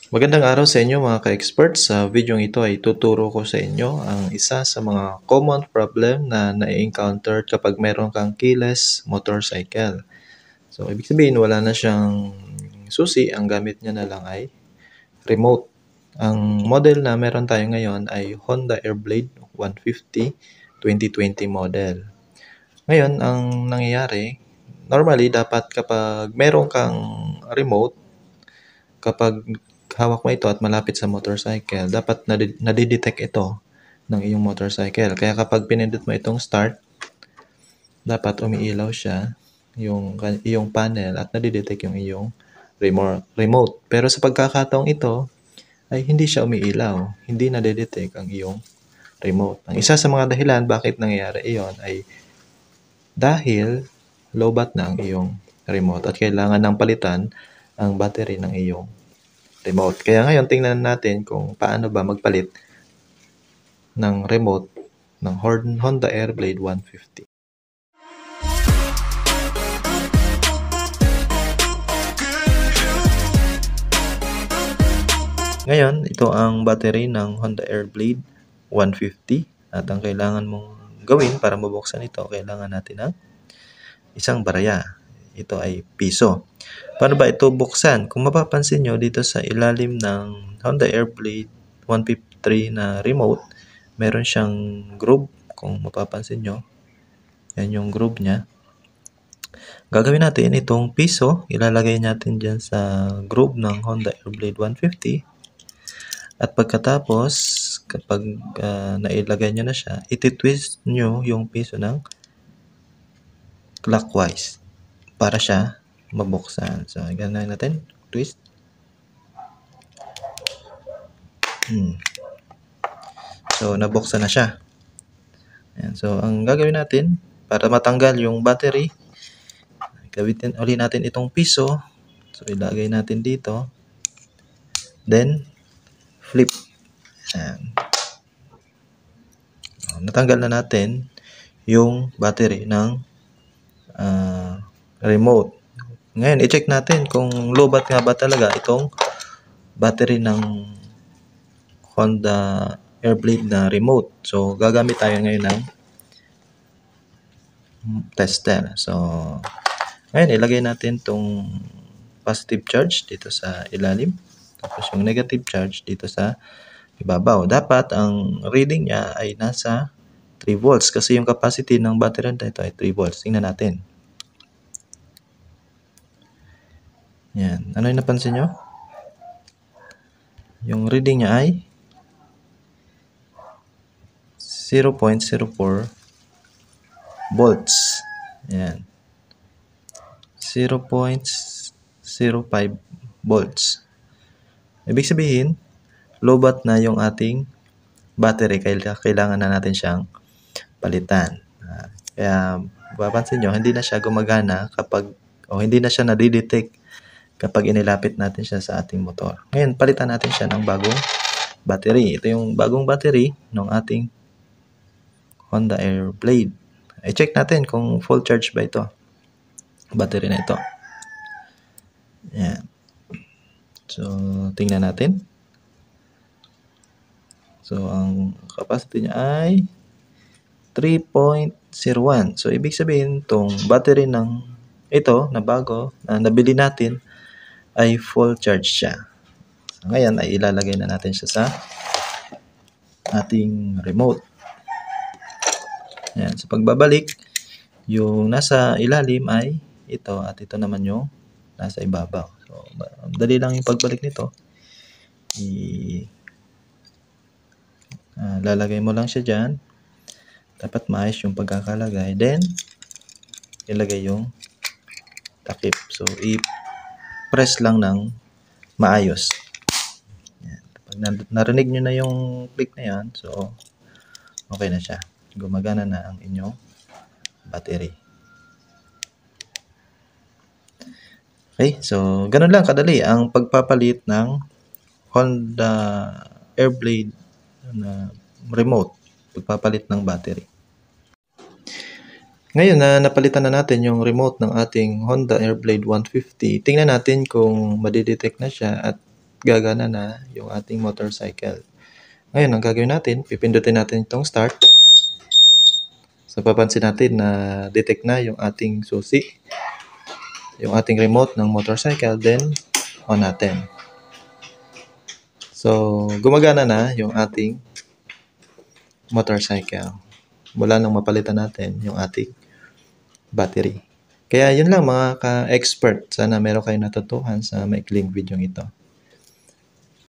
Magandang araw sa inyo mga ka-experts. Sa video ito ay tuturo ko sa inyo ang isa sa mga common problem na na-encounter kapag meron kang keyless motorcycle. So, ibig sabihin wala na siyang susi, ang gamit niya na lang ay remote. Ang model na meron tayo ngayon ay Honda Airblade 150 2020 model. Ngayon, ang nangyayari, normally dapat kapag meron kang remote, kapag hawak mo ito at malapit sa motorcycle, dapat nadidetect ito ng iyong motorcycle. Kaya kapag pinindot mo itong start, dapat umiilaw siya yung iyong panel at nadidetect yung iyong remote. Pero sa pagkakataong ito, ay hindi siya umiilaw, hindi nadidetect ang iyong remote. Ang isa sa mga dahilan bakit nangyayari iyon ay dahil lowbat na ang iyong remote at kailangan ng palitan ang battery ng iyong remote. Kaya ngayon, tingnan natin kung paano ba magpalit ng remote ng Honda Airblade 150. Ngayon, ito ang battery ng Honda Airblade 150 at ang kailangan mong gawin para mabuksan ito, kailangan natin ng isang barya. Ito ay piso. Paano ba ito buksan? Kung mapapansin nyo dito sa ilalim ng Honda Airblade 153 na remote, meron siyang groove. Kung mapapansin nyo, yan yung groove niya. Gagawin natin itong piso, ilalagay natin dyan sa groove ng Honda Airblade 150. At pagkatapos, kapag nailagay nyo na siya, iti-twist nyo yung piso ng clockwise para siya mabuksan. So, gano'n natin. Twist. So, nabuksan na siya. Ayan. So, ang gagawin natin, para matanggal yung battery, gamitin uli natin itong piso. So, ilagay natin dito. Then, flip. Ayan. So, natanggal na natin yung battery ng remote. Ngayon, i-check natin kung lowbat nga ba talaga itong battery ng Honda Airblade na remote. So, gagamit tayo ngayon ng tester. So, ngayon, ilagay natin itong positive charge dito sa ilalim. Tapos yung negative charge dito sa ibabaw. Dapat ang reading niya ay nasa 3 volts kasi yung capacity ng battery nito ay 3 volts. Tingnan natin. Yan. Ano yung napansin nyo? Yung reading niya ay 0.04 volts. Yan. 0.05 volts. Ibig sabihin, lowbat na yung ating battery, kaya kailangan na natin siyang palitan. Kaya mapapansin nyo, hindi na siya gumagana kapag, o hindi na siya nadidetect kapag inilapit natin siya sa ating motor. Ngayon, palitan natin siya ng bagong battery. Ito yung bagong battery ng ating Honda Airblade. I-check natin kung full charge ba ito. Battery na ito. Yan. So, tingnan natin. So, ang capacity niya ay 3.01. So, ibig sabihin, itong battery ng ito na bago, na nabili natin, ay full charge siya. So, ngayon, ay ilalagay na natin siya sa ating remote. Yan. So, pagbabalik, yung nasa ilalim ay ito at ito naman yung nasa ibabaw. So, dali lang yung pagbalik nito. Lalagay mo lang siya dyan. Dapat maayos yung pagkakalagay. Then, ilagay yung takip. So, i-press lang ng maayos. Yan. Pag narinig nyo na yung click na yan, so, okay na siya. Gumagana na ang inyong battery. Okay, so ganun lang kadali ang pagpapalit ng Honda Airblade na remote, pagpapalit ng battery. Ngayon na napalitan na natin yung remote ng ating Honda Airblade 150, tingnan natin kung madidetect na siya at gagana na yung ating motorcycle. Ngayon, ang gagawin natin, pipindutin natin itong start. So, papansin natin na detect na yung ating susi, yung ating remote ng motorcycle, then on natin. So, gumagana na yung ating motorcycle. Mula nang mapalitan natin yung ating battery. Kaya yun lang mga ka-expert. Sana meron kayong natutuhan sa maikling video ito.